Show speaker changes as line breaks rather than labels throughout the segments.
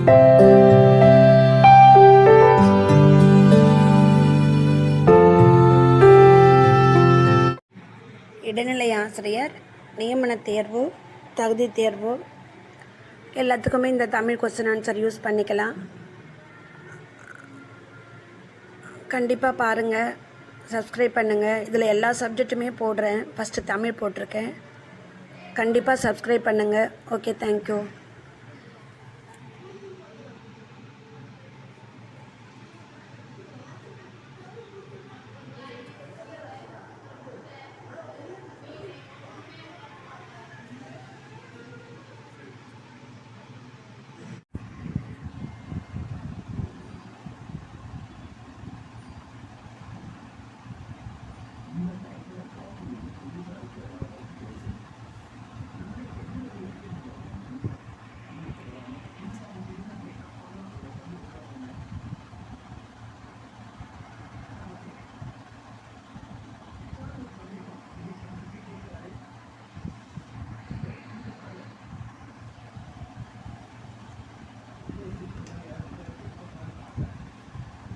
இடைநிலை ஆசிரியர் நியமன தேர்வு, தகுதி தேர்வு எல்லாத்துக்குமே இந்த தமிழ் கொஸ்டின் ஆன்சர் யூஸ் பண்ணிக்கலாம். கண்டிப்பாக பாருங்கள், சப்ஸ்கிரைப் பண்ணுங்கள். இதில் எல்லா சப்ஜெக்ட்டுமே போடுறேன். ஃபஸ்ட்டு தமிழ் போட்டிருக்கேன். கண்டிப்பாக சப்ஸ்கிரைப் பண்ணுங்கள். Okay, thank you.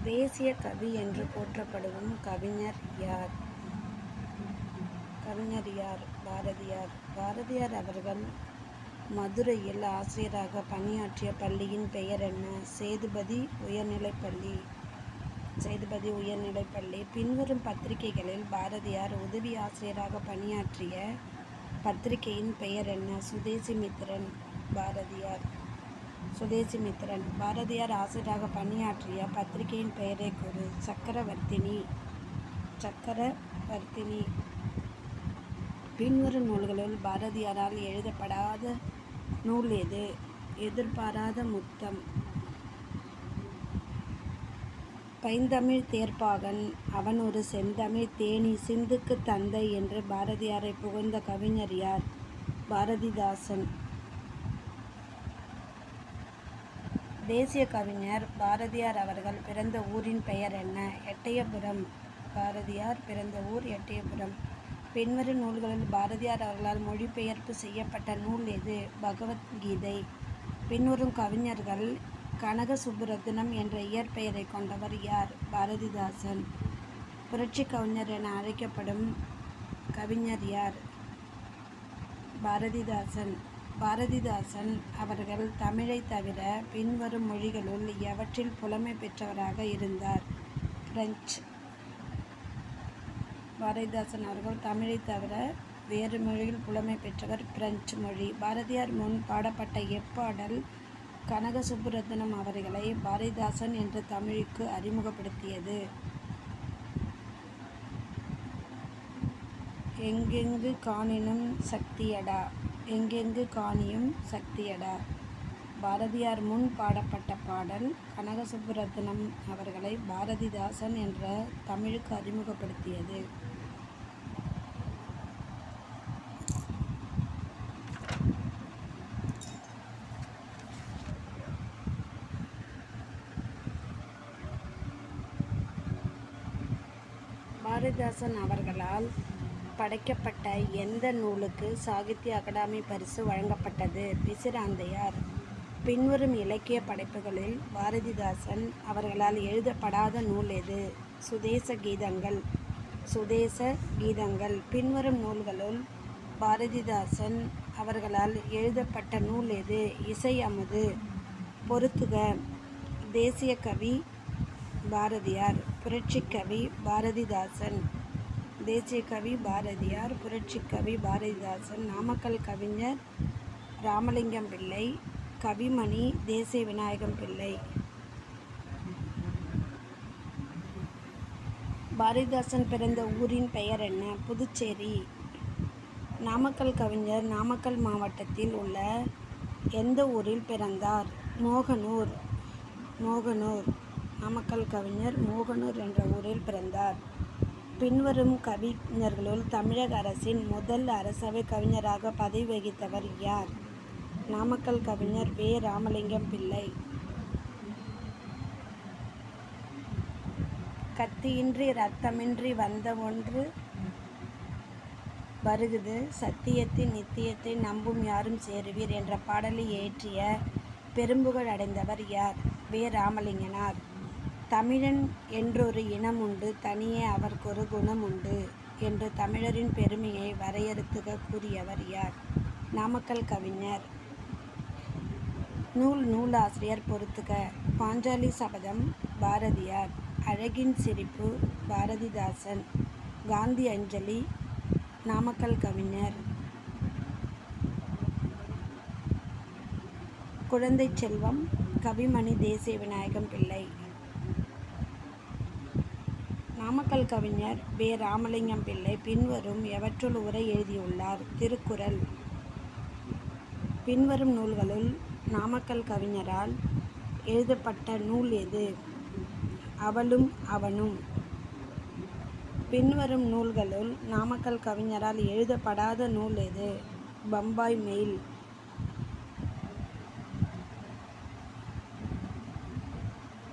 தேசிய கவி என்று போற்றப்படும் கவிஞர் யார்? பாரதியார். பாரதியார் அவர்கள் மதுரையில் ஆசிரியராக பணியாற்றிய பள்ளியின் பெயர் என்ன? சேதுபதி உயர்நிலைப்பள்ளி. பின்வரும் பத்திரிகைகளில் பாரதியார் உதவி ஆசிரியராக பணியாற்றிய பத்திரிகையின் பெயர் என்ன? சுதேசிமித்திரன். பாரதியார் ஆசிரியராக பணியாற்றிய பத்திரிகையின் பெயரை கூறு. சக்கரவர்த்தினி. பின்வரும் நூல்களுள் பாரதியாரால் எழுதப்படாத நூல் எது? எதிர்பாராத முத்தம். பைந்தமிழ் தேர்ப்பாகன். அவன் ஒரு செந்தமிழ் தேனி. சிந்துக்கு தந்தை என்று பாரதியாரை புகழ்ந்த கவிஞர் யார்? பாரதிதாசன். தேசிய கவிஞர் பாரதியார் அவர்கள் பிறந்த ஊரின் பெயர் என்ன? எட்டயபுரம். பாரதியார் பிறந்த ஊர் எட்டயபுரம். பின்வரும் நூல்களில் பாரதியார் அவர்களால் மொழிபெயர்ப்பு செய்யப்பட்ட நூல் எது? பகவத்கீதை. பின்வரும் கவிஞர்கள் கனக சுப்புரத்தினம் என்ற இயற்பெயரை கொண்டவர் யார்? பாரதிதாசன். புரட்சி கவிஞர் என அழைக்கப்படும் கவிஞர் யார்? பாரதிதாசன் அவர்கள் தமிழை தவிர பின்வரும் மொழிகளுள் எவற்றில் புலமை பெற்றவராக இருந்தார்? பிரெஞ்சு. பாரதிதாசன் அவர்கள் தமிழை தவிர வேறு மொழியில் புலமை பெற்றவர் பிரெஞ்சு மொழி. பாரதியார் முன் பாடப்பட்ட எப்பாடல் கனக சுப்புரத்தினம் அவர்களை பாரதிதாசன் என்ற தமிழுக்கு அறிமுகப்படுத்தியது? எங்கெங்கு காணினும் சக்தியடா. பாரதியார் முன் பாடப்பட்ட பாடல் கனக சுப்புரத்தினம் அவர்களை பாரதிதாசன் என்ற தமிழுக்கு அறிமுகப்படுத்தியது. பாரதிதாசன் அவர்களால் படைக்கப்பட்ட எந்த நூலுக்கு சாகித்ய அகாடமி பரிசு வழங்கப்பட்டது? பிசிராந்தையார். பின்வரும் இலக்கிய படைப்புகளில் பாரதிதாசன் அவர்களால் எழுதப்படாத நூல் எது? சுதேச கீதங்கள். பின்வரும் நூல்களுள் பாரதிதாசன் அவர்களால் எழுதப்பட்ட நூல் எது? இசை அமுது. பொறுத்துக. தேசிய கவி பாரதியார். புரட்சிக்கவி பாரதிதாசன். தேசிய கவி பாரதியார். புரட்சிக்கவி பாரதிதாசன். நாமக்கல் கவிஞர் ராமலிங்கம் பிள்ளை. கவிமணி தேசிய விநாயகம் பிள்ளை. பாரதிதாசன் பிறந்த ஊரின் பெயர் என்ன? புதுச்சேரி. நாமக்கல் கவிஞர் நாமக்கல் மாவட்டத்தில் உள்ள எந்த ஊரில் பிறந்தார்? மோகனூர். நாமக்கல் கவிஞர் மோகனூர் என்ற ஊரில் பிறந்தார். பின்வரும் கவிஞர்களுள் தமிழக அரசின் முதல் அரசவை கவிஞராக பதவி வகித்தவர் யார்? நாமக்கல் கவிஞர் வே. ராமலிங்கம் பிள்ளை. கத்தியின்றி இரத்தமின்றி வந்த ஒன்று வருகுது, சத்தியத்தின் நித்தியத்தை நம்பும் யாரும் சேருவீர் என்ற பாடலை இயற்றிய பெரும்புகழ் அடைந்தவர் யார்? வே. ராமலிங்கனார். தமிழன் என்றொரு இனம் உண்டு, தனியே அவர்க்கொரு குணம் உண்டு என்று தமிழரின் பெருமையை வரையறுத்துக கூறியவர் யார்? நாமக்கல் கவிஞர். நூலாசிரியர் பொறுத்துக. பாஞ்சாலி சபதம் பாரதியார். அழகின் சிரிப்பு பாரதிதாசன். காந்தி அஞ்சலி நாமக்கல் கவிஞர். குழந்தை செல்வம் கவிமணி தேசிய விநாயகம் பிள்ளை. நாமக்கல் கவிஞர் வே. ராமலிங்கம் பிள்ளை பின்வரும் எவற்றுள் உரை எழுதியுள்ளார்? திருக்குறள். பின்வரும் நூல்களுள் நாமக்கல் கவிஞரால் எழுதப்பட்ட நூல் எது? அவளும் அவனும். பின்வரும் நூல்களுள் நாமக்கல் கவிஞரால் எழுதப்படாத நூல் எது? பம்பாய் மெயில்.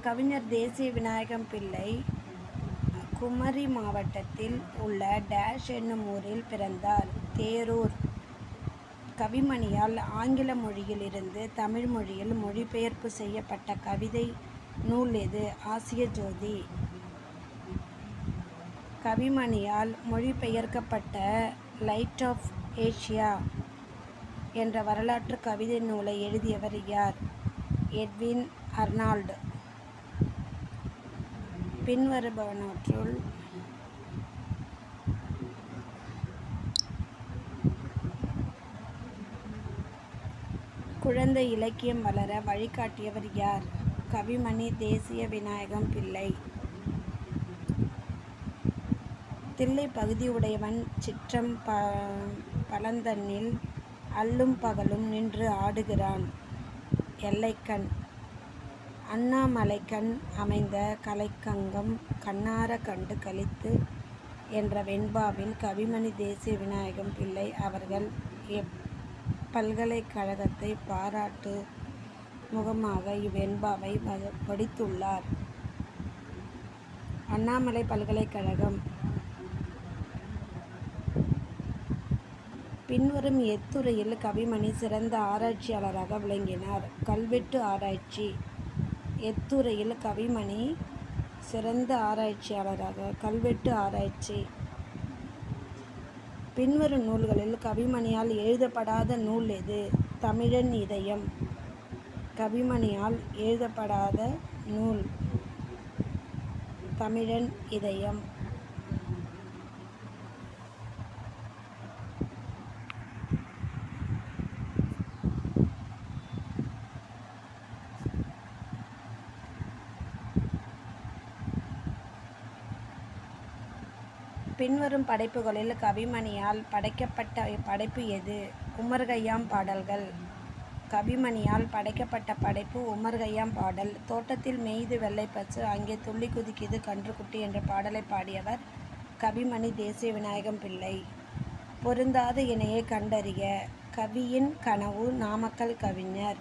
கவிஞர் தேசிய விநாயகம் பிள்ளை குமரி மாவட்டத்தில் உள்ள டேஷ் என்னும் ஊரில் பிறந்தார். தேரூர். கவிமணியால் ஆங்கில மொழியில் இருந்து தமிழ் மொழியில் மொழிபெயர்ப்பு செய்யப்பட்ட கவிதை நூல் எது? ஆசிய ஜோதி. கவிமணியால் மொழிபெயர்க்கப்பட்ட லைட் ஆஃப் ஏசியா என்ற வரலாற்று கவிதை நூலை எழுதியவர் யார்? Edwin Arnold. பின்வருபவனவற்றுள் குழந்தை இலக்கியம் வளர வழிகாட்டியவர் யார்? கவிமணி தேசிய விநாயகம் பிள்ளை. தில்லை பகுதி உடையவன் சிற்றம் பழந்தண்ணில் அல்லும் பகலும் நின்று ஆடுகிறான். எல்லைக்கண். அண்ணாமலைக்கண் அமைந்த கலைக்கங்கம் கண்ணார கண்டு களித்து என்ற வெண்பாவில் கவிமணி தேசிய விநாயகம் பிள்ளை அவர்கள் பல்கலைக்கழகத்தை பாராட்டு முகமாக இவ்வெண்பாவை வடித்துள்ளார். அண்ணாமலை பல்கலைக்கழகம். பின்வரும் எத்துறையில் கவிமணி சிறந்த ஆராய்ச்சியாளராக விளங்கினார்? கல்வெட்டு ஆராய்ச்சி. எத்துறையில் கவிமணி சிறந்த ஆராய்ச்சியாளராக? கல்வெட்டு ஆராய்ச்சி. பின்வரும் நூல்களில் கவிமணியால் எழுதப்படாத நூல் எது? தமிழன் இதயம். கவிமணியால் எழுதப்படாத நூல் தமிழன் இதயம். பின்வரும் படைப்புகளில் கவிமணியால் படைக்கப்பட்ட படைப்பு எது? உமர்கய்யாம் பாடல்கள். கவிமணியால் படைக்கப்பட்ட படைப்பு உமர்கய்யாம் பாடல். தோட்டத்தில் மேய்து வெள்ளைப்பசு அங்கே துள்ளி குதிக்குது கன்றுக்குட்டி என்ற பாடலை பாடியவர் கவிமணி தேசிய விநாயகம் பிள்ளை. பொருந்தாத இணையை கண்டறிக. கவியின் கனவு நாமக்கல் கவிஞர்.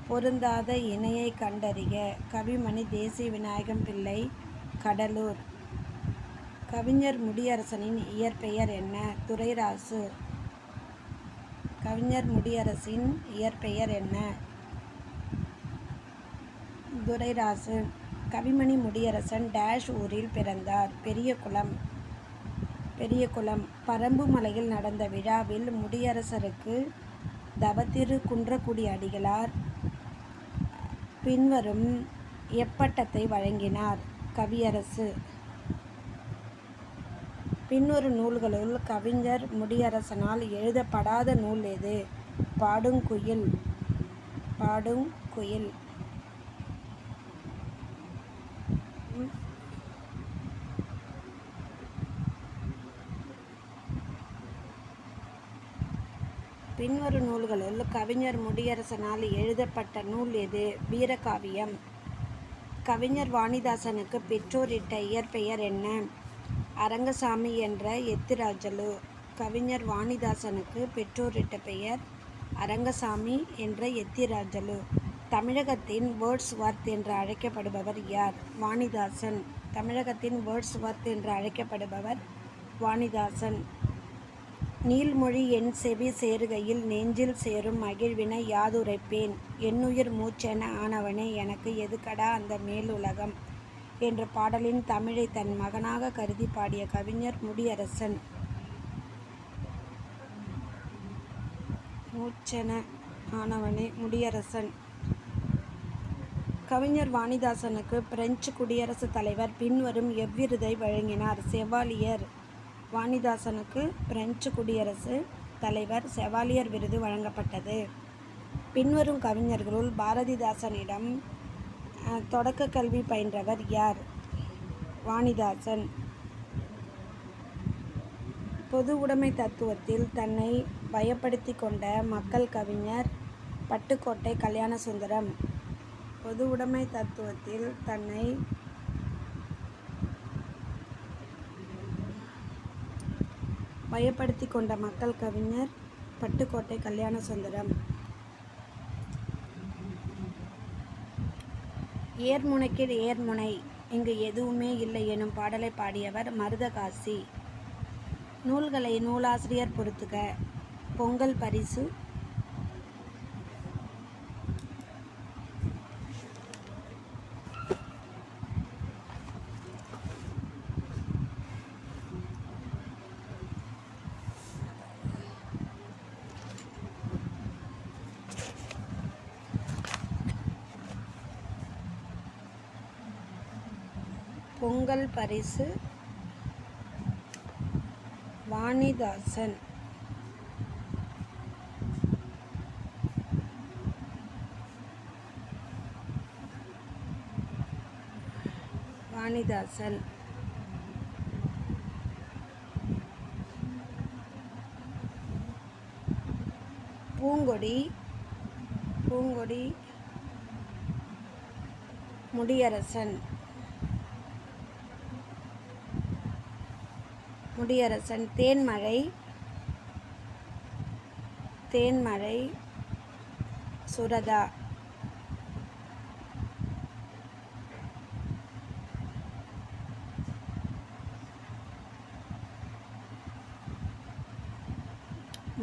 பொருந்தாத இணையை கண்டறிக. கவிமணி தேசிய விநாயகம் பிள்ளை, கடலூர். கவிஞர் முடியரசனின் இயற்பெயர் என்ன? துரைராசு. கவிஞர் முடியரசின் இயற்பெயர் என்ன? துரைராசு. கவிமணி முடியரசன் டேஷ் ஊரில் பிறந்தார்? பெரியகுளம். பரம்பு மலையில் நடந்த விழாவில் முடியரசருக்கு தவத்திரு குன்றக்குடி அடிகளார் பின்வரும் எப்பட்டத்தை வழங்கினார்? கவியரசு. பின்வரும் நூல்களுள் கவிஞர் முடியரசனால் எழுதப்படாத நூல் எது? பாடுங்குயில். பின்வரும் நூல்களுள் கவிஞர் முடியரசனால் எழுதப்பட்ட நூல் எது? வீரகாவியம். கவிஞர் வாணிதாசனுக்கு பெற்றோரிட்ட இயற்பெயர் என்ன? அரங்கசாமி என்ற எத்திராஜலு. கவிஞர் வாணிதாசனுக்கு பெற்றோரிட்ட பெயர் அரங்கசாமி என்ற எத்திராஜலு. தமிழகத்தின் வேர்ட்ஸ்வர்த் என்று அழைக்கப்படுபவர் யார்? வாணிதாசன். தமிழகத்தின் வேர்ட்ஸ்வர்த் என்று அழைக்கப்படுபவர் வாணிதாசன். நீள்மொழி என் செவி சேருகையில் நெஞ்சில் சேரும் மகிழ்வினை யாதுரைப்பேன். என்னுயிர் மூச்சென ஆனவனே எனக்கு எதுக்கடா அந்த மேலுலகம் என்ற பாடலின் தமிழை தன் மகனாக கருதி பாடிய கவிஞர் முடியரசன். மூச்சென ஆனவனே முடியரசன். கவிஞர் வாணிதாசனுக்கு பிரெஞ்சு குடியரசுத் தலைவர் பின்வரும் எவ்விருதை வழங்கினார்? செவாலியர். வாணிதாசனுக்கு பிரெஞ்சு குடியரசு தலைவர் செவாலியர் விருது வழங்கப்பட்டது. பின்வரும் கவிஞர்களுள் பாரதிதாசனிடம் தொடக்க கல்வி பயின்றவர் யார்? வாணிதாசன். பொது உடைமை தத்துவத்தில் தன்னை வயப்படுத்தி கொண்ட மக்கள் கவிஞர் பட்டுக்கோட்டை கல்யாணசுந்தரம். பொது உடைமை தத்துவத்தில் தன்னை வயப்படுத்தி கொண்ட மக்கள் கவிஞர் பட்டுக்கோட்டை கல்யாணசுந்தரம். ஏர்முனைக்கு ஏர்முனை இங்கு எதுவுமே இல்லை எனும் பாடலை பாடியவர் மருதகாசி. நூல்களை நூலாசிரியர் பொறுத்துக. பொங்கல் பரிசு பொங்கல் பரிசு வாணிதாசன். வாணிதாசன். பூங்கொடி. பூங்கொடி முடியரசன். முடியரசன். தேன்மழை. தேன்மழை சுரதா.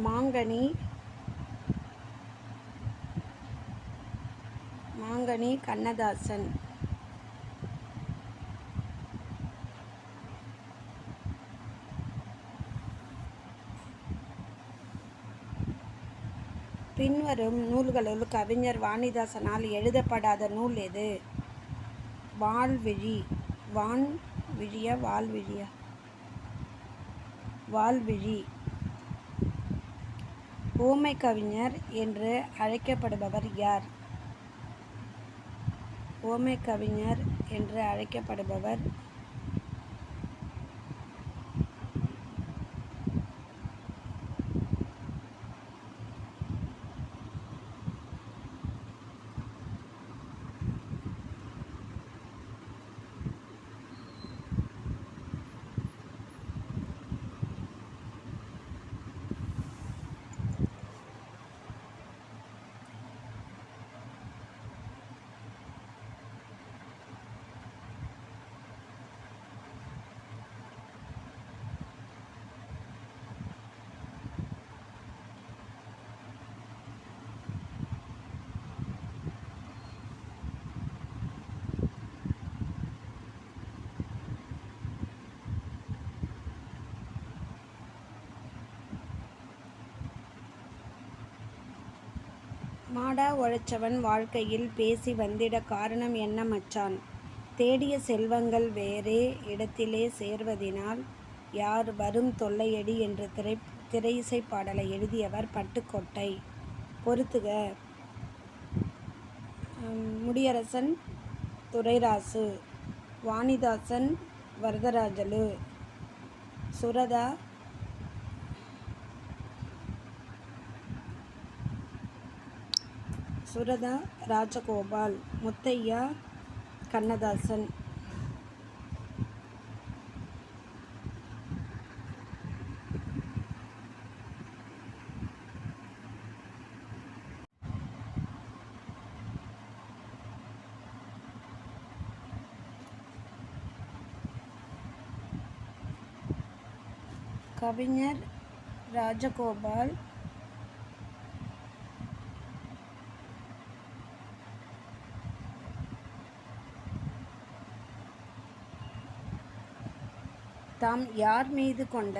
மாங்கனி. மாங்கனி கண்ணதாசன். பின்வரும் நூல்களுள் கவிஞர் வாணிதாசனால் எழுதப்படாத நூல் எது? வால்விழி. வான்விழியா வால்விழியா? வால்விழி. ஊமைக் கவிஞர் என்று அழைக்கப்படுபவர் யார்? ஊமைக் கவிஞர் என்று அழைக்கப்படுபவர் மாடா உழைச்சவன் வாழ்க்கையில் பேசி வந்திட காரணம் என்ன மச்சான்? தேடிய செல்வங்கள் வேறே இடத்திலே சேர்வதினால் யார் வரும் தொல்லையடி என்ற திரையிசை பாடலை எழுதியவர் பட்டுக்கோட்டை. பொறுத்துக. முடியரசன் துரைராசு. வாணிதாசன் வரதராஜலு. சுரதா சுரதா ராஜகோபால். முத்தையா கண்ணதாசன். கவிஞர் ராஜகோபால், தாம் யார் மீது கொண்ட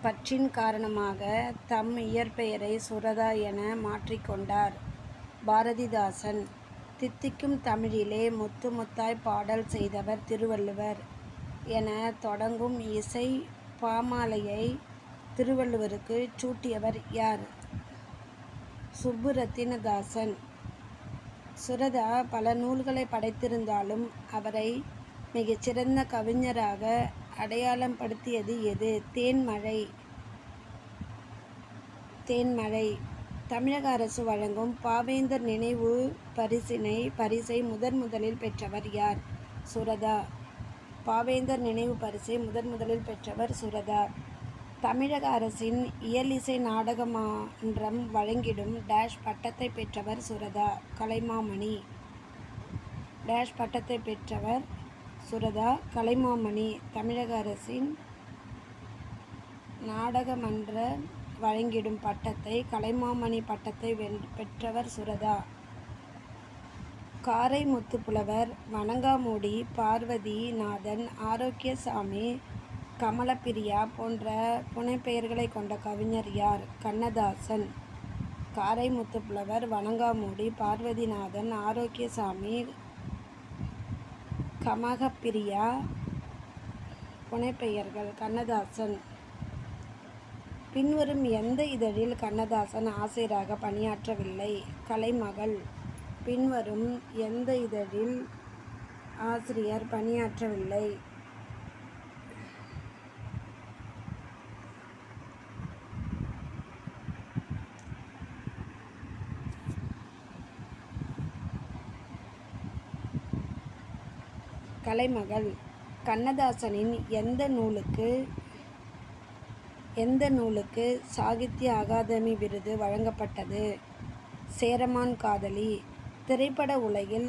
பற்றின் காரணமாக தம் இயற்பெயரை சுரதா என மாற்றிக்கொண்டார். பாரதிதாசன். தித்திக்கும் தமிழிலே முத்து முத்தாய் பாடல் செய்தவர் திருவள்ளுவர் என தொடங்கும் இசை பாமாலையை திருவள்ளுவருக்கு சூட்டியவர் யார்? சுப்புரத்தினதாசன். சுரதா பல நூல்களை படைத்திருந்தாலும் அவரை மிகச்சிறந்த கவிஞராக அடையாளம் படுத்தியது எது? தேன்மழை. தேன்மழை. தமிழக அரசு வழங்கும் பாவேந்தர் நினைவு பரிசை முதலில் பெற்றவர் யார்? சுரதா. பாவேந்தர் நினைவு பரிசை முதலில் பெற்றவர் சுரதா. தமிழக அரசின் இயலிசை நாடக மன்றம் வழங்கிடும் டேஷ் பட்டத்தை பெற்றவர் சுரதா. கலைமாமணி. டேஷ் பட்டத்தை பெற்றவர் சுரதா. கலைமாமணி. தமிழக அரசின் நாடக மன்ற வழங்கிடும் பட்டத்தை கலைமாமணி பட்டத்தை பெற்றவர் சுரதா. காரை முத்துப்புலவர், வணங்காமுடி, பார்வதி நாதன், ஆரோக்கியசாமி, கமலப்பிரியா போன்ற புனைப்பெயர்களை கொண்ட கவிஞர் யார்? கண்ணதாசன். காரை முத்துப்புலவர், வணங்காமுடி, பார்வதிநாதன், ஆரோக்கியசாமி, கமகப்பிரியா புனைப்பெயர்கள். கண்ணதாசன். பின்வரும் எந்த இதழில் கண்ணதாசன் ஆசிரியராக பணியாற்றவில்லை? கலைமகள். பின்வரும் எந்த இதழில் ஆசிரியர் பணியாற்றவில்லை? கலைமகள். கண்ணதாசனின் எந்த நூலுக்கு சாகித்ய அகாதமி விருது வழங்கப்பட்டது? சேரமான் காதலி. திரைப்பட உலகில்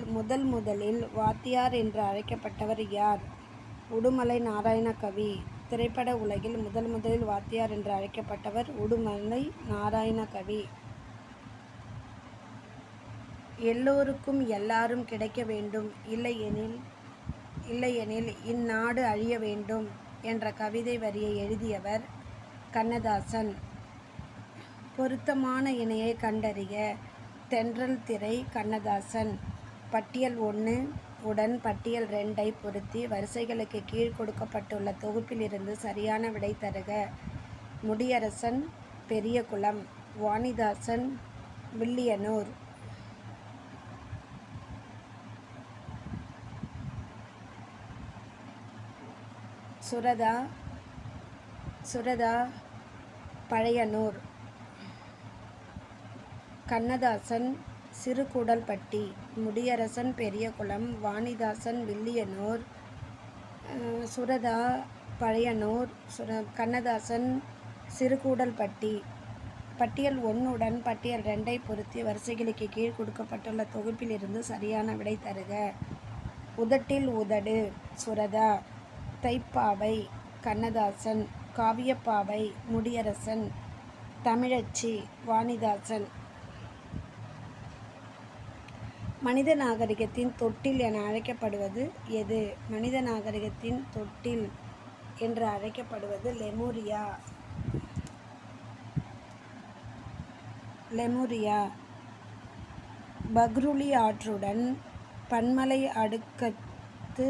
முதலில் வாத்தியார் என்று அழைக்கப்பட்டவர் யார்? உடுமலை நாராயணகவி. திரைப்பட உலகில் முதலில் வாத்தியார் என்று அழைக்கப்பட்டவர் உடுமலை நாராயணகவி. எல்லோருக்கும் எல்லாரும் கிடைக்க வேண்டும், இல்லையெனில் இந்நாடு அழிய வேண்டும் என்ற கவிதை வரியை எழுதியவர் கண்ணதாசன். பொருத்தமான இணையை கண்டறிய. தென்றல் திரை. கண்ணதாசன். பட்டியல் 1 உடன் பட்டியல் 2 பொருத்தி வரிசைகளுக்கு கீழ் கொடுக்கப்பட்டுள்ள தொகுப்பிலிருந்து சரியான விடை தருக. முடியரசன், பெரியகுளம். வாணிதாசன், வில்லியனூர். சுரதா, பழையனூர். கண்ணதாசன், சிறுகூடல்பட்டி. முடியரசன், பெரியகுளம். வாணிதாசன், வில்லியனூர். சுரதா, பழையனூர். கண்ணதாசன், சிறுகூடல்பட்டி. பட்டியல் 1 உடன் பட்டியல் 2 பொருத்தி வரிசைகளுக்கு கீழ் கொடுக்கப்பட்டுள்ள தொகுப்பிலிருந்து சரியான விடை தருக. உதட்டில் உதடு. சுரதா. தைப்பாவை. கண்ணதாசன். காவியப்பாவை. முடியரசன். தமிழச்சி. வாணிதாசன். மனித நாகரிகத்தின் தொட்டில் என அழைக்கப்படுவது எது? மனித நாகரிகத்தின் தொட்டில் என்று அழைக்கப்படுவது லெமுரியா. பக்ருலி ஆற்றுடன் பன்மலை அடுக்கத்து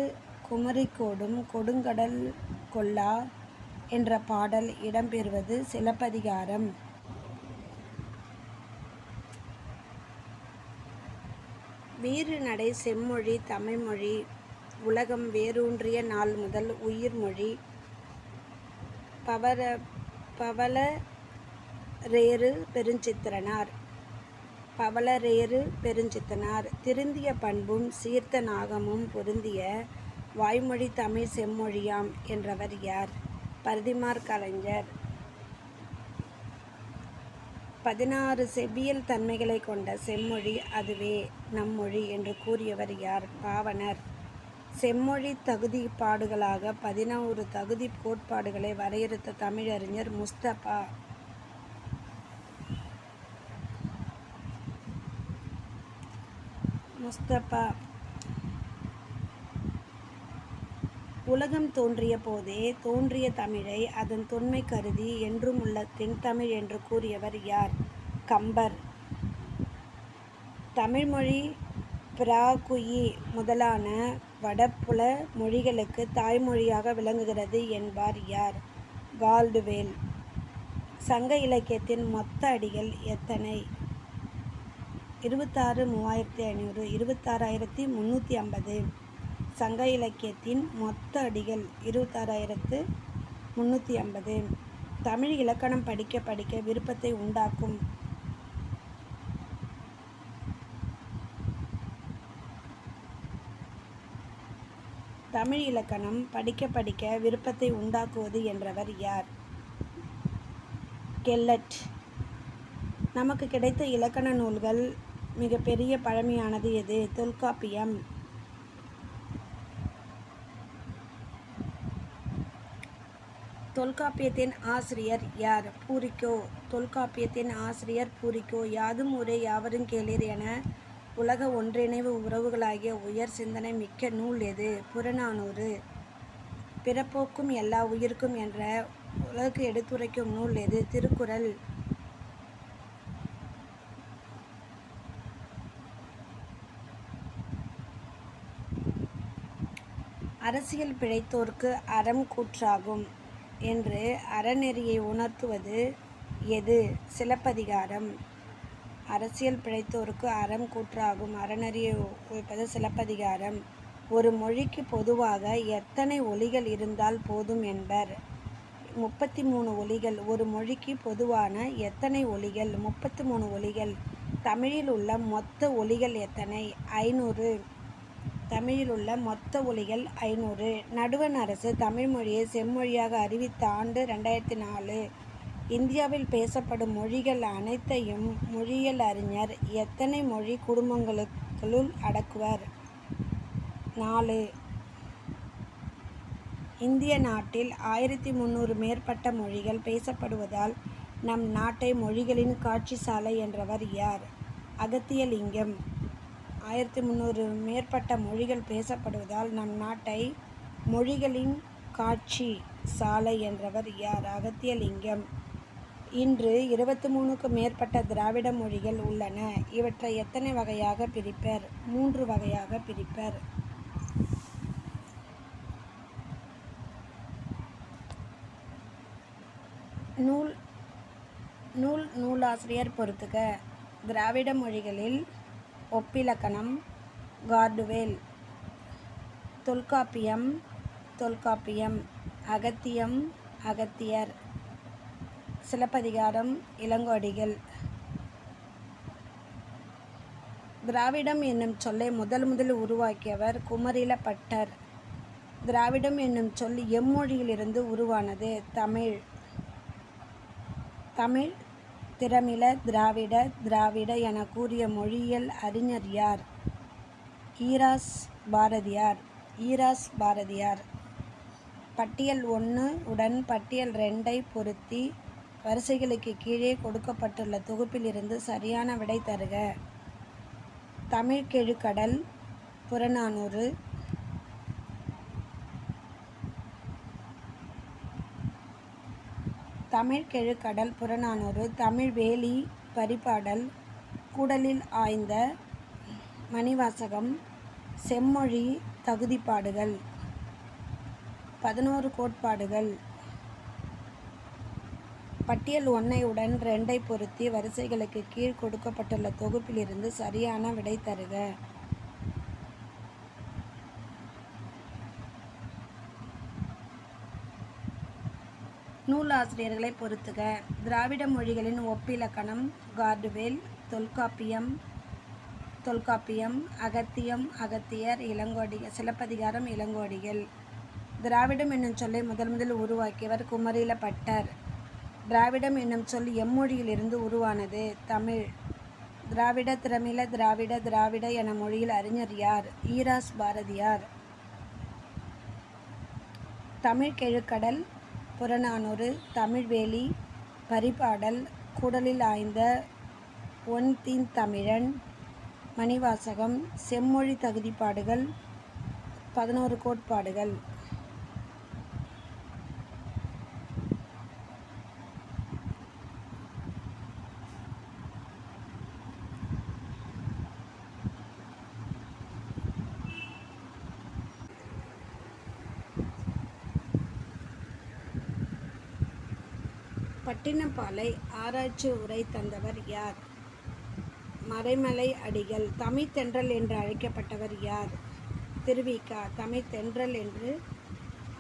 குமரிக்கோடும் கொடுங்கடல் கொள்ளா என்ற பாடல் இடம்பெறுவது சிலப்பதிகாரம். வீறுநடை செம்மொழி தமிழ்மொழி. உலகம் வேரூன்றிய நாள் முதல் உயிர்மொழி. பவளரேறு பெருஞ்சித்தனார். திருந்திய பண்பும் சீர்த்த நாகமும் பொருந்திய வாய்மொழி தமிழ் செம்மொழியாம் என்றவர் யார்? பரிதிமாற் கலைஞர். 16 செவ்வியல் தன்மைகளை கொண்ட செம்மொழி அதுவே நம்மொழி என்று கூறியவர் யார்? பாவணர். செம்மொழி தகுதிப்பாடுகளாக 11 தகுதி கோட்பாடுகளை வரையறுத்த தமிழறிஞர் முஸ்தபா. முஸ்தபா. உலகம் தோன்றிய போதே தோன்றிய தமிழை அதன் தொன்மை கருதி என்றும் உள்ள தென்தமிழ் என்று கூறியவர் யார்? கம்பர். தமிழ்மொழி பிராகுயி முதலான வடபுல மொழிகளுக்கு தாய்மொழியாக விளங்குகிறது என்பார் யார்? கால்டுவெல். சங்க இலக்கியத்தின் மொத்த அடிகள் எத்தனை? 26,3500. 26,350. சங்க இலக்கியத்தின் மொத்த அடிகள் 26,350. தமிழ் இலக்கணம் படிக்க படிக்க விருப்பத்தை உண்டாக்கும். தமிழ் இலக்கணம் படிக்க படிக்க விருப்பத்தை உண்டாக்குவது என்றவர் யார்? கெல்லட். நமக்கு கிடைத்த இலக்கண நூல்கள் மிக பெரிய பழமையானது எது? தொல்காப்பியம். தொல்காப்பியத்தின் ஆசிரியர் யார்? பூரிக்கோ. தொல்காப்பியத்தின் ஆசிரியர் பூரிக்கோ. யாதும் ஊரே யாவரும் கேளீர் என உலக ஒன்றிணைவு உறவுகளாகிய உயர் சிந்தனை மிக்க நூல் எது? புறநானூறு. பிறப்போக்கும் எல்லா உயிர்க்கும் என்ற உலகு எடுத்துரைக்கும் நூல் எது? திருக்குறள். அரசியல் பிழைத்தோர்க்கு அறம் கூற்றாகும் என்று அறநெறியை உணர்த்துவது எது? சிலப்பதிகாரம். அரசியல் பிழைத்தோருக்கு அறம் கூற்றாகும் அறநெறியை உரைப்பது சிலப்பதிகாரம். ஒரு மொழிக்கு பொதுவாக எத்தனை ஒலிகள் இருந்தால் போதும் என்பர்? 33 ஒலிகள். ஒரு மொழிக்கு பொதுவான எத்தனை ஒலிகள்? 33 ஒலிகள். தமிழில் உள்ள மொத்த ஒலிகள் எத்தனை? 500. தமிழில் உள்ள மொத்த ஒலிகள் 500. நடுவண் அரசு தமிழ் மொழியை செம்மொழியாக அறிவித்த ஆண்டு 2004. இந்தியாவில் பேசப்படும் மொழிகள் அனைத்தையும் மொழியியல் அறிஞர் எத்தனை மொழி குடும்பங்களுக்குள் அடக்குவர்? 4. இந்திய நாட்டில் 1300 மேற்பட்ட மொழிகள் பேசப்படுவதால் நம் நாட்டை மொழிகளின் காட்சி சாலை என்றவர் யார்? அகத்தியலிங்கம். 1300 மேற்பட்ட மொழிகள் பேசப்படுவதால் நம் நாட்டை மொழிகளின் காட்சி சாலை என்றவர் யார்? அகத்தியலிங்கம். இன்று 23க்கும் மேற்பட்ட திராவிட மொழிகள் உள்ளன. இவற்றை எத்தனை வகையாக பிரிப்பர்? 3 வகையாக பிரிப்பர். நூலாசிரியர் பொறுத்துக. திராவிட மொழிகளில் ஒப்பிலக்கணம் கார்டுவெல். தொல்காப்பியம். அகத்தியம் அகத்தியர். சிலப்பதிகாரம் இளங்கோடிகள். திராவிடம் என்னும் சொல்லை முதலில் உருவாக்கியவர் குமரிலப்பட்டர். திராவிடம் என்னும் சொல் எம்மொழியிலிருந்து உருவானது? தமிழ். திரமிழ திராவிட என கூறிய மொழியியல் அறிஞர் யார்? ஈராஸ் பாரதியார். பட்டியல் 1 உடன் பட்டியல் 2 பொருத்தி வரிசைகளுக்கு கீழே கொடுக்கப்பட்டுள்ள தொகுப்பிலிருந்து சரியான விடை தருக. தமிழ்கெழுகடல் புறநானூறு. தமிழ்கெழுகடல் புறநானூறு. தமிழ்வேலி பரிபாடல். கூடலில் ஆய்ந்த மணிவாசகம். செம்மொழி தகுதிப்பாடுகள். 11 கோட்பாடுகள். பட்டியல் 1 உடன் 2 பொருத்தி வரிசைகளுக்கு கீழ் கொடுக்கப்பட்டுள்ள தொகுப்பிலிருந்து சரியான விடை தருக. நூலாசிரியர்களை பொறுத்துக. திராவிட மொழிகளின் ஒப்பிலக்கணம் கார்டுவெல். தொல்காப்பியம். அகத்தியம் அகத்தியர். சிலப்பதிகாரம் இளங்கோடிகள். திராவிடம் என்னும் சொல்லை முதலில் உருவாக்கியவர் குமரிலப்பட்டர். திராவிடம் என்னும் சொல் எம்மொழியிலிருந்து உருவானது? தமிழ். திராவிட திரமிழ திராவிட என மொழியில் அறிஞர் யார்? ஈராஸ் பாரதியார். தமிழ்கெழுகடல் புறநானூறு. தமிழ்வேலி பரிபாடல். கூடலில் ஆய்ந்த ஒண்தீந்தமிழன். மணிவாசகம். செம்மொழி தகுதிப்பாடுகள் 11 கோட்பாடுகள். பட்டினப்பாலை ஆராய்ச்சி உரை தந்தவர் யார்? மறைமலை அடிகள். தமிழ்த்தென்றல் என்று அழைக்கப்பட்டவர் யார்? திருவிக. தமிழ்த்தென்றல் என்று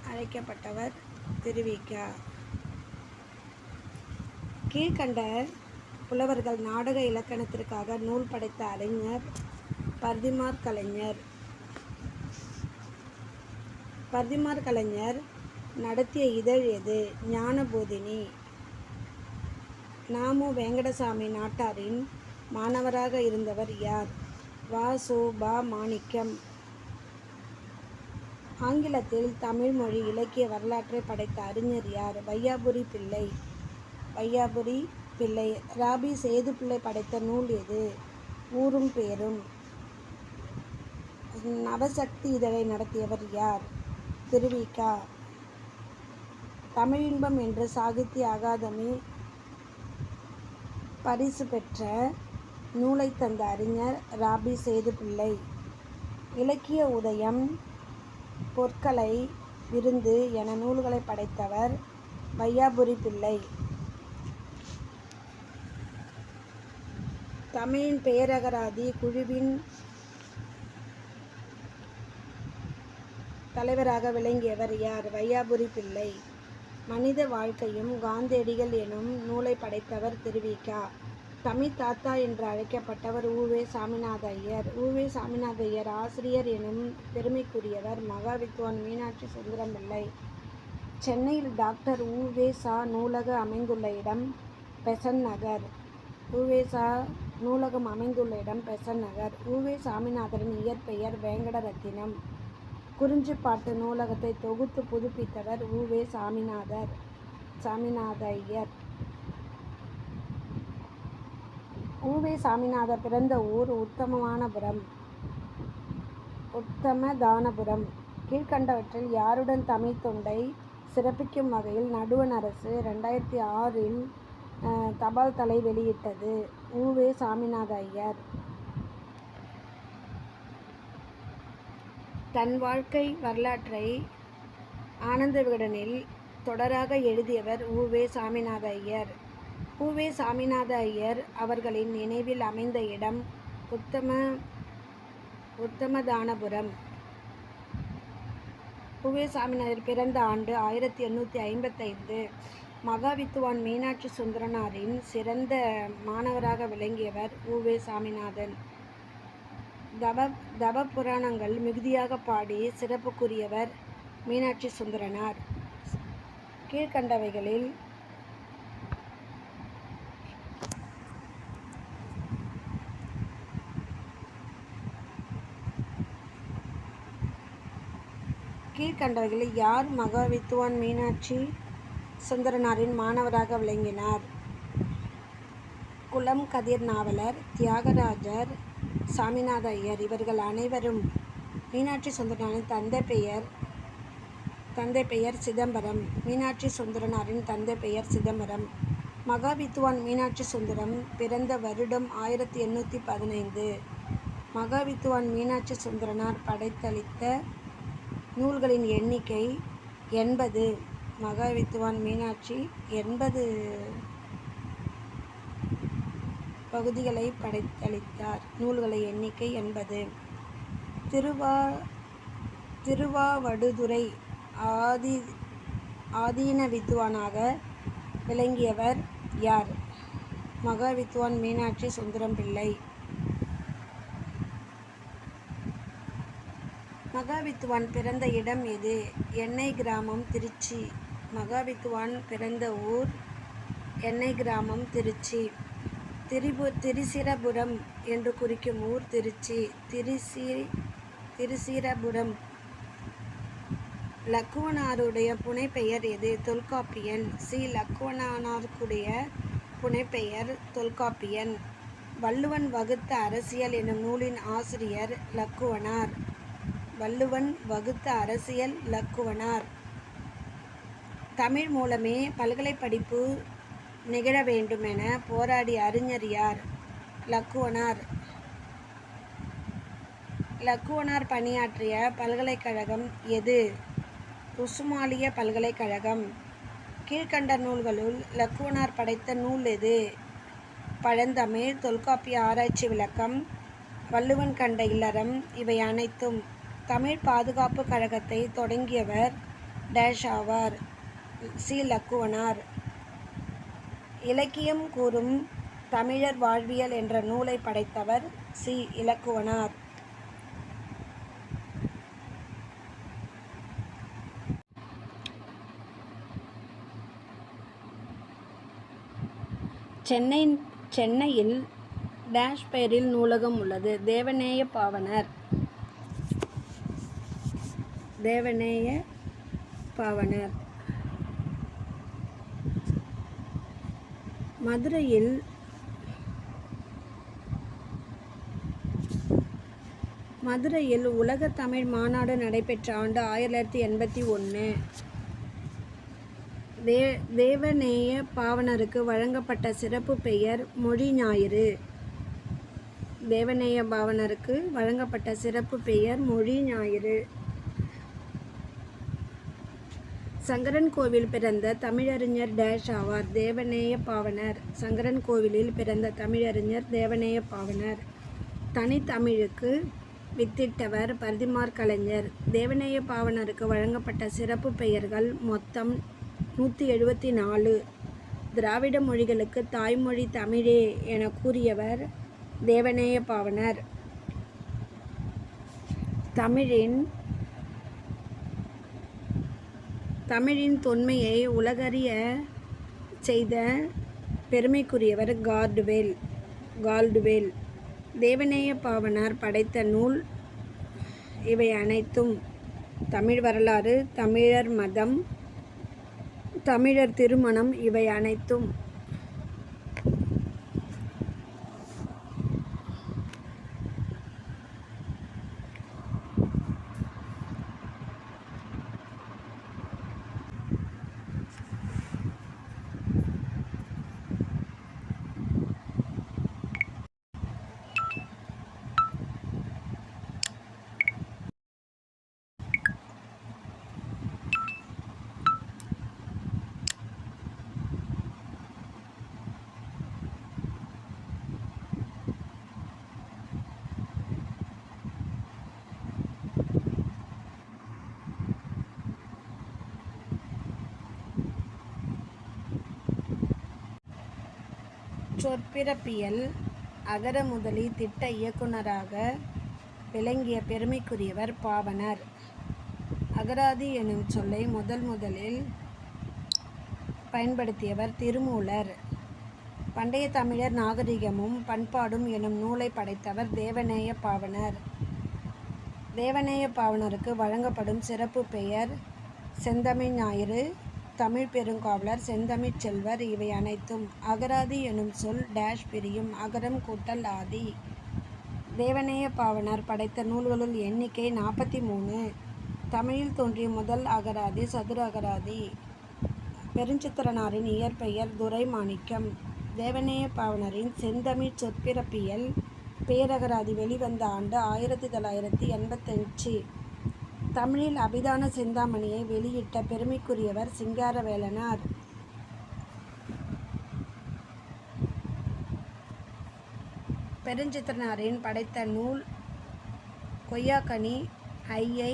அழைக்கப்பட்டவர் திருவிக. கீழ்கண்ட புலவர்கள் நாடக இலக்கணத்திற்காக நூல் படைத்த அறிஞர் பர்திமாற் கலைஞர். பர்திமாற் கலைஞர் நடத்திய இதழ் எது? ஞானபோதினி. நாமு வெங்கடசாமி நாட்டாரின் மாணவராக இருந்தவர் யார்? வ. சு. ப. மாணிக்கம். ஆங்கிலத்தில் தமிழ் மொழி இலக்கிய வரலாற்றை படைத்த அறிஞர் யார்? வையாபுரி பிள்ளை. வையாபுரி பிள்ளை. ராபி சேதுப்பிள்ளை படைத்த நூல் எது? ஊரும் பேரும். நவசக்தி இதழை நடத்தியவர் யார்? திருவிக. தமிழின்பம் என்ற சாகித்ய அகாதமி பரிசு பெற்ற நூலை தந்த அறிஞர் ராபி சேதுப்பிள்ளை. இலக்கிய உதயம், பொற்கலை, விருந்து என நூல்களை படைத்தவர் வையாபுரி பிள்ளை. தமிழின் பெயரகராதி குழுவின் தலைவராக விளங்கியவர் யார்? வையாபுரி பிள்ளை. மனித வாழ்க்கையும் காந்தியடிகள் எனும் நூலை படைத்தவர் திருவிக. தமிழ் தாத்தா என்று அழைக்கப்பட்டவர் உ.வே. சாமிநாத ஐயர். உ.வே. சாமிநாத ஐயர் ஆசிரியர் எனும் பெருமைக்குரியவர் மகாவித்வான் மீனாட்சி சுந்தரம் பிள்ளை. சென்னையில் டாக்டர் உ.வே. சா. நூலகம் அமைந்துள்ள இடம் பெசன்ட் நகர். உ.வே. சா. நூலகம் அமைந்துள்ள இடம் பெசன்ட் நகர். உ.வே. சாமிநாதரின் இயற்பெயர் வேங்கடரத்தினம். குறிஞ்சிப்பாட்டு நூலகத்தை தொகுத்து புதுப்பித்தவர் உ.வே. சாமிநாத ஐயர். உ.வே. சாமிநாதர் பிறந்த ஊர் உத்தமதானபுரம். கீழ்கண்டவற்றில் யாருடன் தமிழ் தொண்டை சிறப்பிக்கும் வகையில் நடுவண் அரசு 2006 தபால் தலை வெளியிட்டது? உ.வே. சாமிநாத ஐயர். தன் வாழ்க்கை வரலாற்றை ஆனந்த விகடனில் தொடராக எழுதியவர் உ.வே. சாமிநாத ஐயர். உ.வே. சாமிநாத ஐயர் அவர்களின் நினைவில் அமைந்த இடம் உத்தமதானபுரம். உ.வே. சாமிநாதர் பிறந்த ஆண்டு 1855. மகாவித்துவான் மீனாட்சி சுந்தரனாரின் சிறந்த மாணவராக விளங்கியவர் உ.வே. சாமிநாதன். தவ புராணங்கள் மிகுதியாக பாடி சிறப்புக்குரியவர் மீனாட்சி சுந்தரனார். கீழ்கண்டவைகளில் யார் மகாவித்துவான் மீனாட்சி சுந்தரனாரின் மாணவராக விளங்கினார்? குளம் கதிர் நாவலர், தியாகராஜர், சாமிநாத ஐயர். இவர்கள் அனைவரும். மீனாட்சி சுந்தரனாரின் தந்தை பெயர் சிதம்பரம். மீனாட்சி சுந்தரனாரின் தந்தை பெயர் சிதம்பரம். மகாவித்துவான் மீனாட்சி சுந்தரம் பிறந்த வருடம் 1815. மகாவித்துவான் மீனாட்சி சுந்தரனார் படைத்தளித்த நூல்களின் எண்ணிக்கை 80. மகாவித்துவான் மீனாட்சி 80 பகுதிகளை படைத்தளித்தார். நூல்களை எண்ணிக்கை 80. திருவாவடுதுறை ஆதீன வித்வானாக விளங்கியவர் யார்? மகாவித்வான் மீனாட்சி சுந்தரம் பிள்ளை. மகாவித்வான் பிறந்த இடம் எது? எண்ணெய் கிராமம், திருச்சி. மகாவித்வான் பிறந்த ஊர் எண்ணெய் கிராமம், திருச்சி. திரிசிரபுரம் என்று குறிக்கும் ஊர் திருச்சி. திரிசிரபுரம். லக்குவனாருடைய புனைப்பெயர் எது? தொல்காப்பியன். சி. லக்குவனாருடைய புனைப்பெயர் தொல்காப்பியன். வள்ளுவன் வகுத்த அரசியல் எனும் நூலின் ஆசிரியர் இலக்குவனார். வள்ளுவன் வகுத்த அரசியல் இலக்குவனார். தமிழ் மூலமே பல்கலை படிப்பு நிகழ வேண்டுமென போராடிய அறிஞர் யார்? இலக்குவனார். இலக்குவனார் பணியாற்றிய பல்கலைக்கழகம் எது? உஸ்மானிய பல்கலைக்கழகம். கீழ்கண்ட நூல்களுள் இலக்குவனார் படைத்த நூல் எது? பழந்தமிழ், தொல்காப்பிய ஆராய்ச்சி விளக்கம், வள்ளுவன் கண்ட இல்லறம். இவை அனைத்தும். தமிழ் பாதுகாப்பு கழகத்தை தொடங்கியவர் டேஷ் ஆவார். சி. இலக்குவனார். இலக்கியம் கூறும் தமிழர் வாழ்வியல் என்ற நூலை படைத்தவர் சி. இலக்குவனார். சென்னையில் டேஷ் பெயரில் நூலகம் உள்ளது. தேவநேய பாவணர். தேவநேய பாவணர். மதுரையில் உலக தமிழ் மாநாடு நடைபெற்ற ஆண்டு 1981. தேவநேய பாவணருக்கு வழங்கப்பட்ட சிறப்பு பெயர் மொழி ஞாயிறு. தேவநேய பாவணருக்கு வழங்கப்பட்ட சிறப்பு பெயர் மொழி ஞாயிறு. சங்கரன் கோவில் பிறந்த தமிழறிஞர் டேஷ் ஆவார். தேவநேய பாவணர். சங்கரன் கோவிலில் பிறந்த தமிழறிஞர் தேவநேய பாவணர். தனித்தமிழுக்கு வித்திட்டவர் பரிதிமாற் கலைஞர். தேவநேய பாவணருக்கு வழங்கப்பட்ட சிறப்பு பெயர்கள் மொத்தம் 174. திராவிட மொழிகளுக்கு தாய்மொழி தமிழே என கூறியவர் தேவநேய பாவணர். தமிழின் தொன்மையை உலகறிய செய்த பெருமைக்குரியவர் கால்டுவெல். தேவநேய பாவணர் படைத்த நூல் இவை அனைத்தும். தமிழ் வரலாறு, தமிழர் மதம், தமிழர் திருமணம். இவை அனைத்தும். சொற்பிறப்பியல் அகர முதலி திட்ட இயக்குனராக விளங்கிய பெருமைக்குரியவர் பாவணர். அகராதி எனும் சொல்லை முதலில் பயன்படுத்தியவர் திருமூலர். பண்டைய தமிழர் நாகரிகமும் பண்பாடும் எனும் நூலை படைத்தவர் தேவநேய பாவணர். தேவநேய பாவணருக்கு வழங்கப்படும் சிறப்பு பெயர் செந்தமிழ் ஞாயிறு, தமிழ் பெருங்காவலர், செந்தமிழ் செல்வர். இவை அனைத்தும். அகராதி எனும் சொல் டேஷ் பிரியும். அகரம் கூட்டல் ஆதி. தேவநேய பாவணர் படைத்த நூல்களுள் எண்ணிக்கை 43. தமிழில் தோன்றிய முதல் அகராதி சதுர அகராதி. பெருஞ்சித்திரனாரின் இயற்பெயர் துரைமாணிக்கம். தேவநேய பாவணரின் செந்தமிழ் சொற்பிறப்பியல் பேரகராதி வெளிவந்த ஆண்டு 1985. தமிழில் அபிதான சிந்தாமணியை வெளியிட்ட பெருமைக்குரியவர் சிங்காரவேலனார். பெருஞ்சித்திரனாரின் படைத்த நூல் கொய்யாக்கனி, ஐயை,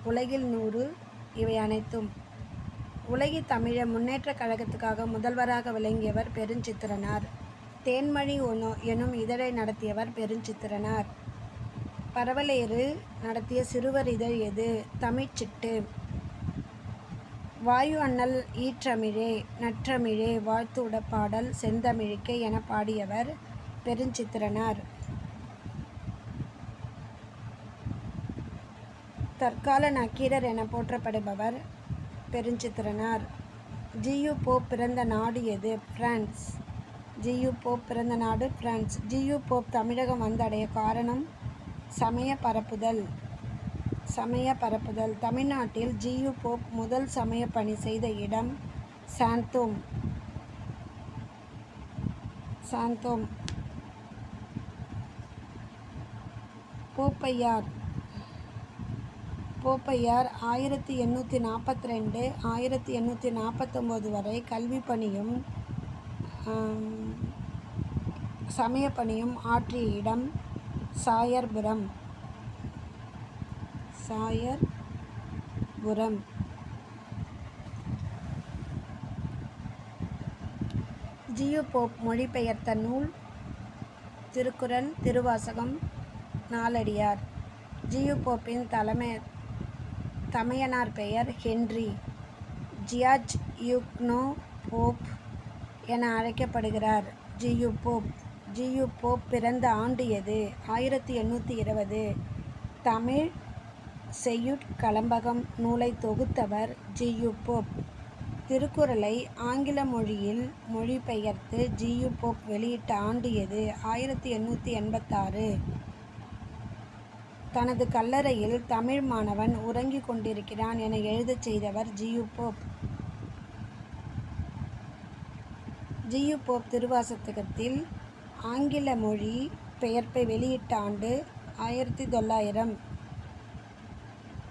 உலகில் 100. இவை அனைத்தும். உலகித் தமிழர் முன்னேற்றக் கழகத்துக்காக முதல்வராக விளங்கியவர் பெருஞ்சித்திரனார். தேன்மழி எனும் இதழை நடத்தியவர் பெருஞ்சித்திரனார். பரவலேறு நடத்திய சிறுவர் இதழ் எது? தமிழ்ச்சிட்டு. வாயு அண்ணல் ஈற்றமிழே நற்றமிழே வாழ்த்துட பாடல் செந்தமிழுக்கே என பாடியவர் பெருஞ்சித்திரனார். தற்கால நக்கீரர் என போற்றப்படுபவர் பெருஞ்சித்திரனார். ஜி. யு. போப் பிறந்த நாடு எது? பிரான்ஸ். ஜியு போப் பிறந்த நாடு பிரான்ஸ். ஜியு போப் தமிழகம் வந்தடைய காரணம் சமய பரப்புதல். தமிழ்நாட்டில் ஜியு போப் முதல் சமய பணி செய்த இடம் சாந்தோம். போப்பையார் 1842 1849 வரை கல்வி பணியும் சமய பணியும் ஆற்றிய இடம் சாயர்புரம். ஜியு போப் மொழிபெயர்த்த நூல் திருக்குறள், திருவாசகம், நாலடியார். ஜியு போப்பின் தமையனார் பெயர் ஹென்றி. ஜியார்ஜ் யூக்னோ போப் என அழைக்கப்படுகிறார். ஜியு போப் பிறந்த ஆண்டு எது? 1820. தமிழ் செய்யுட்கலம்பகம் நூலை தொகுத்தவர் ஜியு போப். திருக்குறளை ஆங்கில மொழியில் மொழிபெயர்த்து ஜியு போப் வெளியிட்ட ஆண்டு எது? 1886. தனது கல்லறையில் தமிழ் மாணவன் உறங்கிக் கொண்டிருக்கிறான் என எழுதச் செய்தவர் ஜியு போப். ஜியு போப் திருவாசகத்தில் ஆங்கில மொழி பெயர்ப்பை வெளியிட்ட ஆண்டு 1900.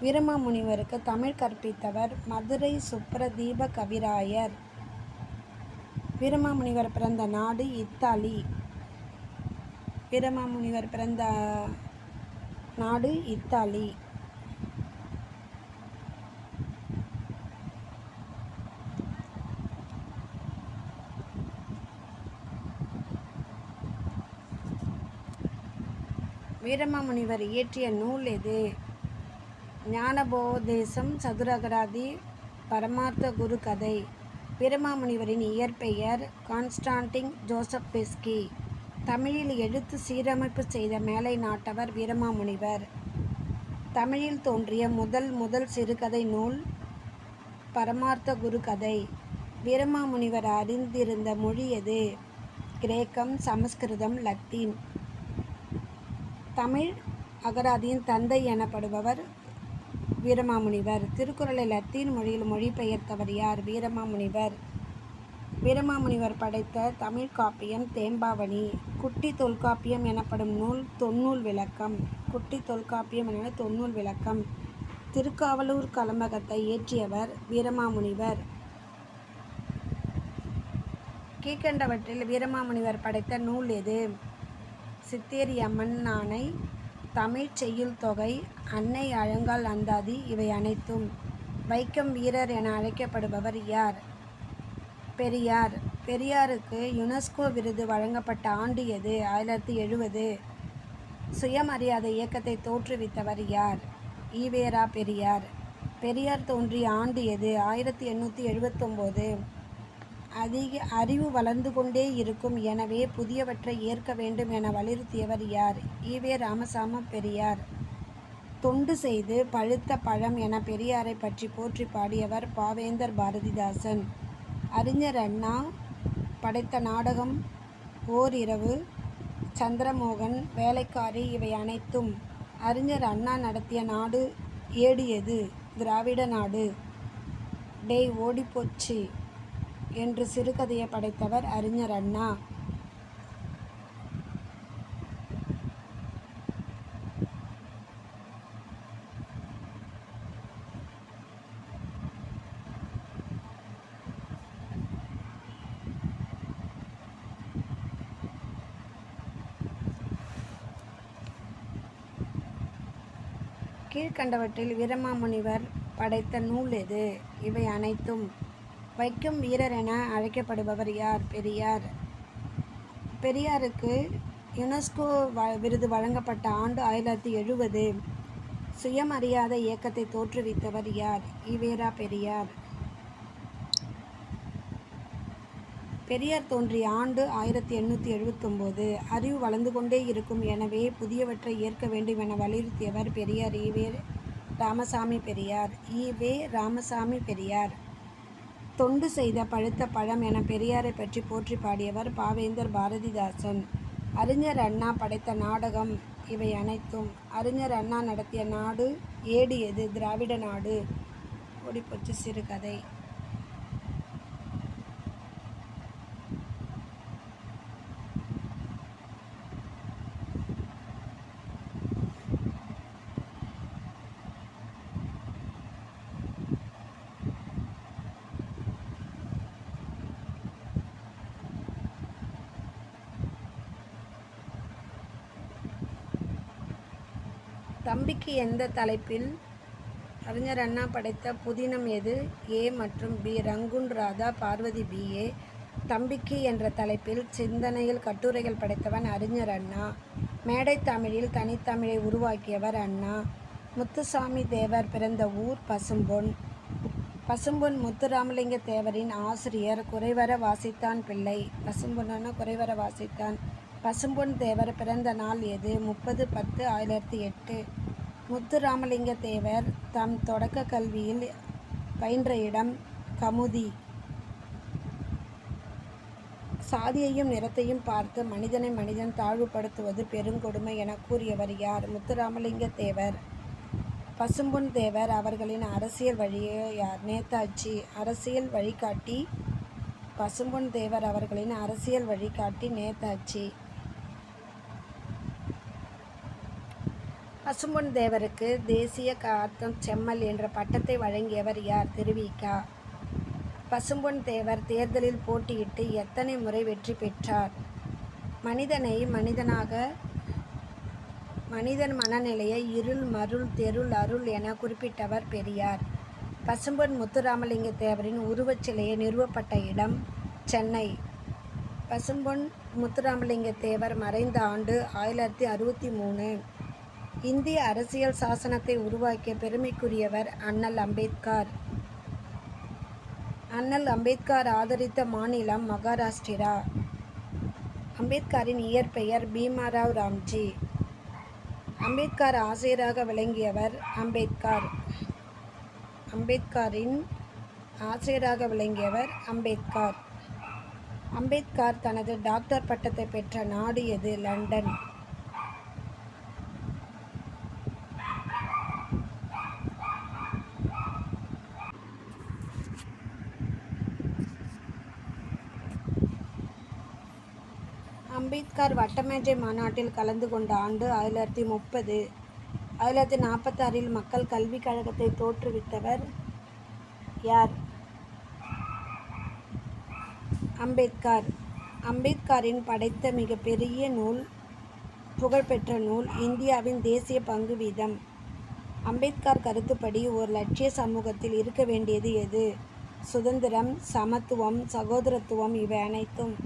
வீரமாமுனிவருக்கு தமிழ் கற்பித்தவர் மதுரை சுப்ரதீப கவிராயர். வீரமாமுனிவர் பிறந்த நாடு இத்தாலி. வீரமாமுனிவர் இயற்றிய நூல் எது? ஞானபோதேசம், சதுரகராதி, பரமார்த்த குரு கதை. வீரமாமுனிவரின் இயற்பெயர் கான்ஸ்டான்டின் ஜோசப் பெஸ்கி. தமிழில் எழுத்து சீரமைப்பு செய்த மேலை நாட்டவர் வீரமாமுனிவர். தமிழில் தோன்றிய முதல் சிறுகதை நூல் பரமார்த்த குரு கதை. வீரமாமுனிவர் அறிந்திருந்த மொழி எது? கிரேக்கம், சமஸ்கிருதம், லத்தீன். தமிழ் அகராதியின் தந்தை எனப்படுபவர் வீரமாமுனிவர். திருக்குறளை லத்தீன் மொழியில் மொழிபெயர்த்தவர் யார்? வீரமாமுனிவர். வீரமாமுனிவர் படைத்த தமிழ் காப்பியம் தேம்பாவணி. குட்டி தொல்காப்பியம் எனப்படும் நூல் தொன்னூல் விளக்கம். திருக்காவலூர் கலம்பகத்தை இயற்றியவர் வீரமாமுனிவர். கீழ்க்கண்டவற்றில் வீரமாமுனிவர் படைத்த நூல் எது? சித்தேரி அம்மன் ஆணை, தமிழ் செய்யுள் தொகை, அன்னை அழங்காள் அந்தாதி இவை அனைத்தும். வைக்கம் வீரர் என அழைக்கப்படுபவர் யார்? பெரியார். பெரியாருக்கு யுனெஸ்கோ விருது வழங்கப்பட்ட ஆண்டு எது? 1970. சுயமரியாதை இயக்கத்தை தோற்றுவித்தவர் யார்? ஈவேரா பெரியார். பெரியார் தோன்றிய ஆண்டு எது? 1879. அறிவு வளர்ந்து கொண்டே இருக்கும், எனவே புதியவற்றை ஏற்க வேண்டும் என வலியுறுத்தியவர் யார்? ஈவே ராமசாமி பெரியார். தொண்டு செய்து பழுத்த பழம் என பெரியாரை பற்றி போற்றி பாடியவர் பாவேந்தர் பாரதிதாசன். அறிஞர் அண்ணா படைத்த நாடகம் ஓர் இரவு, சந்திரமோகன், வேலைக்காரி இவை அனைத்தும். அறிஞர் அண்ணா நடத்திய ஏடு எது? திராவிட நாடு. டேய் ஓடிப்போச்சு என்று சிறுகதையை படைத்தவர் அறிஞர் அண்ணா. கீழ்க்கண்டவற்றில் வீரமாமுனிவர் படைத்த நூல் எது? இவை அனைத்தும். வைக்கம் வீரர் என அழைக்கப்படுபவர் யார்? பெரியார். பெரியாருக்கு யுனெஸ்கோ விருது வழங்கப்பட்ட ஆண்டு 1970. சுயமரியாதை இயக்கத்தை தோற்றுவித்தவர் யார்? ஈவேரா பெரியார். பெரியார் தோன்றிய ஆண்டு 1879. அறிவு வளர்ந்து கொண்டே இருக்கும், எனவே புதியவற்றை ஏற்க வேண்டும் என வலியுறுத்தியவர் பெரியார். ஈவே ராமசாமி பெரியார். தொண்டு செய்த பழுத்த பழம் என பெரியாரை பற்றி போற்றி பாடியவர் பாவேந்தர் பாரதிதாசன். அறிஞர் அண்ணா படைத்த நாடகம் இவை அனைத்தும். அறிஞர் அண்ணா நடத்திய ஏடு எது? திராவிட நாடு. ஓடிப்போச்சு சிறுகதை. தம்பிக்கு எந்த தலைப்பில்? அறிஞர் அண்ணா படைத்த புதினம் எது? ஏ மற்றும் பி. ரங்குன் ராதா பார்வதி B.A. தம்பிக்கு என்ற தலைப்பில் சிந்தனையில் கட்டுரைகள் படைத்தவன் அறிஞர் அண்ணா. மேடை தமிழில் தனித்தமிழை உருவாக்கியவர் அண்ணா. முத்துசாமி தேவர் பிறந்த ஊர் பசும்பொன். பசும்பொன் முத்துராமலிங்க தேவரின் ஆசிரியர் குறைவர வாசித்தான் பிள்ளை. பசும்பொன்னா குறைவர வாசித்தான். பசும்பொன் தேவர் பிறந்த நாள் எது? 30/10/1008. முத்துராமலிங்க தேவர் தம் தொடக்க கல்வியில் பயின்ற இடம் கமுதி. சாதியையும் நிறத்தையும் பார்த்து மனிதனை மனிதன் தாழ்வுபடுத்துவது பெருங்கொடுமை என கூறியவர் யார்? முத்துராமலிங்க தேவர். பசும்பொன் தேவர் அவர்களின் அரசியல் வழியே யார்? நேதாஜி. அரசியல் வழிகாட்டி பசும்பொன் தேவர் அவர்களின் அரசியல் வழிகாட்டி நேதாஜி. பசும்பொன் தேவருக்கு தேசிய காத்தம் செம்மல் என்ற பட்டத்தை வழங்கியவர் யார்? திருவிக. பசும்பொன் தேவர் தேர்தலில் போட்டியிட்டு எத்தனை முறை வெற்றி பெற்றார்? மனிதனை மனிதன் மனநிலையை இருள் மருள் தெருள் அருள் என குறிப்பிட்டவர் பெரியார். பசும்பொன் முத்துராமலிங்க தேவரின் உருவச்சிலையை நிறுவப்பட்ட இடம் சென்னை. பசும்பொன் முத்துராமலிங்க தேவர் மறைந்த ஆண்டு 1063. இந்திய அரசியல் சாசனத்தை உருவாக்கிய பெருமைக்குரியவர் அண்ணல் அம்பேத்கர். அண்ணல் அம்பேத்கர் ஆதரித்த மாநிலம் மகாராஷ்டிரா. அம்பேத்கரின் இயற்பெயர் பீமாராவ் ராம்ஜி. அம்பேத்கர் ஆசிரியராக விளங்கியவர் அம்பேத்கர். அம்பேத்கரின் ஆசிரியராக விளங்கியவர் அம்பேத்கர். அம்பேத்கர் தனது டாக்டர் பட்டத்தை பெற்ற நாடு எது? லண்டன். அம்பேத்கர் வட்டமேஜை மாநாட்டில் கலந்து கொண்ட ஆண்டு 1030. 1046 மக்கள் கல்விக் கழகத்தை தோற்றுவித்தவர் யார்? அம்பேத்கர். அம்பேத்கரின் படைத்த மிகப்பெரிய நூல் புகழ்பெற்ற நூல் இந்தியாவின் தேசிய பங்கு வீதம். அம்பேத்கர் கருத்துப்படி ஒரு லட்சிய சமூகத்தில் இருக்க வேண்டியது எது? சுதந்திரம், சமத்துவம், சகோதரத்துவம் இவை அனைத்தும்.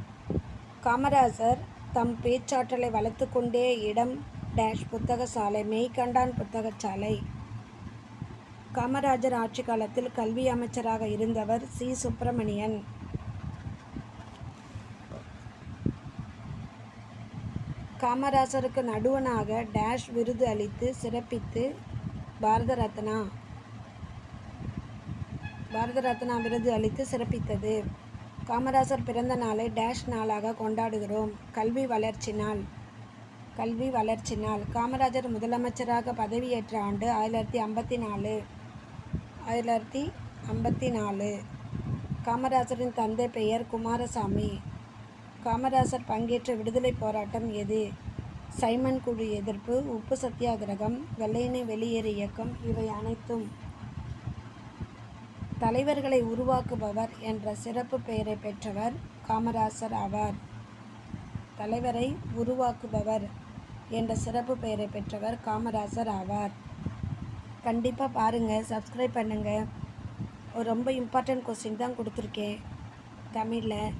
காமராஜர் தம் பேச்சாற்றலை வளர்த்து கொண்டே இடம் புத்தகசாலை. மெய்கண்டான் புத்தகசாலை. காமராஜர் ஆட்சி காலத்தில் கல்வி அமைச்சராக இருந்தவர் சி. சுப்பிரமணியன். காமராஜருக்கு நடுவனாக விருது அளித்து சிறப்பித்து பாரத ரத்னா விருது அளித்து சிறப்பித்தது. காமராஜர் பிறந்த நாளை நாளாக கொண்டாடுகிறோம். கல்வி வளர்ச்சி நாள். காமராஜர் முதலமைச்சராக பதவியேற்ற ஆண்டு 1054. காமராஜரின் தந்தை பெயர் குமாரசாமி. காமராஜர் பங்கேற்ற விடுதலை போராட்டம் எது? சைமன் குழு எதிர்ப்பு, உப்பு சத்தியாகிரகம், வெள்ளையனை வெளியேறு இயக்கம் இவை அனைத்தும். தலைவர்களை உருவாக்குபவர் என்ற சிறப்பு பெயரை பெற்றவர் காமராஜர் ஆவார். தலைவரை உருவாக்குபவர் என்ற சிறப்பு பெயரை பெற்றவர் காமராஜர் ஆவார். கண்டிப்பாக பாருங்கள், சப்ஸ்கிரைப் பண்ணுங்கள். ஒரு ரொம்ப இம்பார்ட்டன்ட் கொஸ்டின் தான் கொடுத்துருக்கேன் தமிழில்.